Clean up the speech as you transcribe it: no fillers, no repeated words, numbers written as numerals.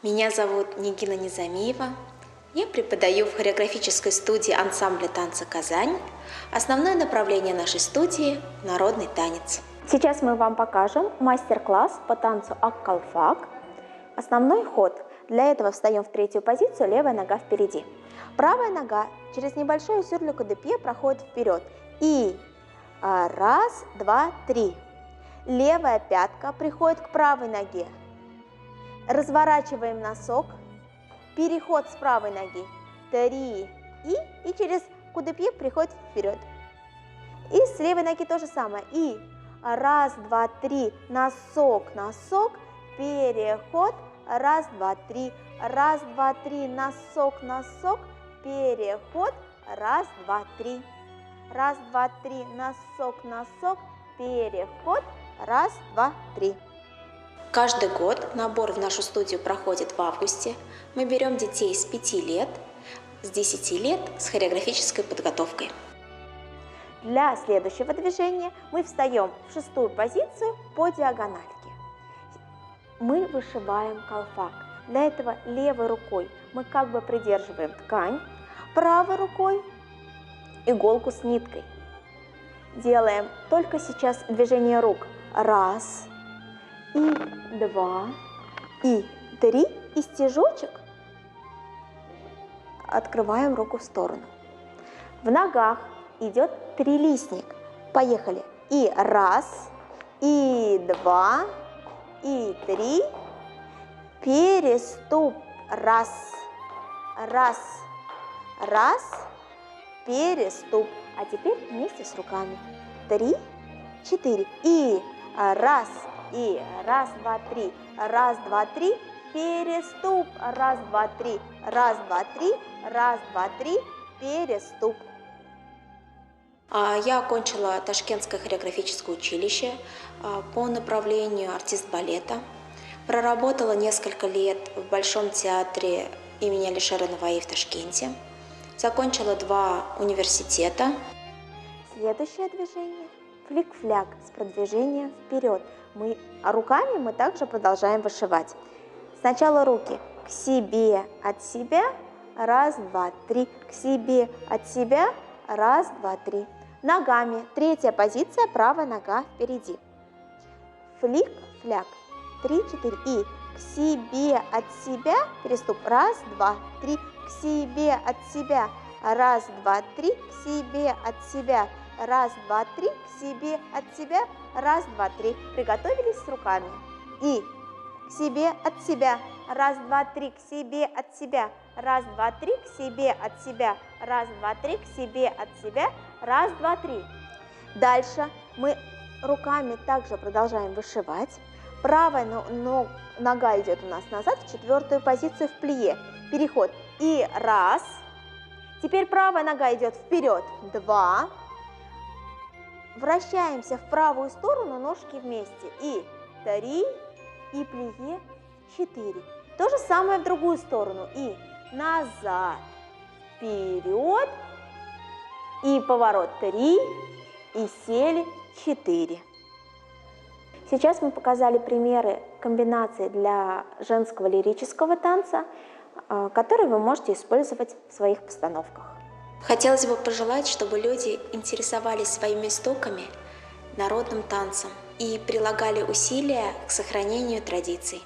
Меня зовут Нигина Низамиева. Я преподаю в хореографической студии ансамбля танца «Казань». Основное направление нашей студии – народный танец. Сейчас мы вам покажем мастер-класс по танцу ак-калфак. Основной ход. Для этого встаем в третью позицию, левая нога впереди. Правая нога через небольшое сюрлю-кадепье проходит вперед. И раз, два, три. Левая пятка приходит к правой ноге. Разворачиваем носок, переход с правой ноги, 3, и через кудепье приходит вперед. И с левой ноги то же самое. И раз, два, три, носок, носок, переход, раз, два, три, носок, носок, переход, раз, два, три, носок, носок, переход, раз, два, три. Каждый год набор в нашу студию проходит в августе. Мы берем детей с 5 лет, с 10 лет с хореографической подготовкой. Для следующего движения мы встаем в шестую позицию по диагональке. Мы вышиваем колфак. Для этого левой рукой мы как бы придерживаем ткань, правой рукой иголку с ниткой. Делаем только сейчас движение рук. Раз, и два, и три, и стежочек открываем руку в сторону. В ногах идет трилистник. Поехали. И раз, и два, и три, переступ, раз, раз, раз, переступ. А теперь вместе с руками. 3, 4, и раз, и раз, два, три, раз, два, три, переступ, раз, два, три, раз, два, три, раз, два, три, переступ. Я окончила Ташкентское хореографическое училище по направлению артист балета. Проработала несколько лет в Большом театре имени Алишера Наваи в Ташкенте. Закончила 2 университета. Следующее движение – флик-фляк с продвижением вперед. Руками мы также продолжаем вышивать. Сначала руки к себе, от себя, раз, два, три, к себе, от себя, раз, два, три. Ногами, третья позиция, правая нога впереди. Флик-фляк, 3, 4, и к себе, от себя, переступ, раз, два, три, к себе, от себя, раз, два, три, к себе, от себя, раз, два, три, к себе, от себя, раз, два, три. Приготовились с руками. И к себе, от себя, раз, два, три, к себе, от себя, раз, два, три, к себе, от себя, раз, два, три, к себе, от себя, раз, два, три. Дальше мы руками также продолжаем вышивать. Правая нога идет у нас назад в 4-ю позицию в плие. Переход. И раз. Теперь правая нога идет вперед. 2. Вращаемся в правую сторону, ножки вместе. И 3, и плие 4. То же самое в другую сторону. И назад, вперед, и поворот 3, и сели 4. Сейчас мы показали примеры комбинаций для женского лирического танца, которые вы можете использовать в своих постановках. Хотелось бы пожелать, чтобы люди интересовались своими истоками, народным танцем и прилагали усилия к сохранению традиций.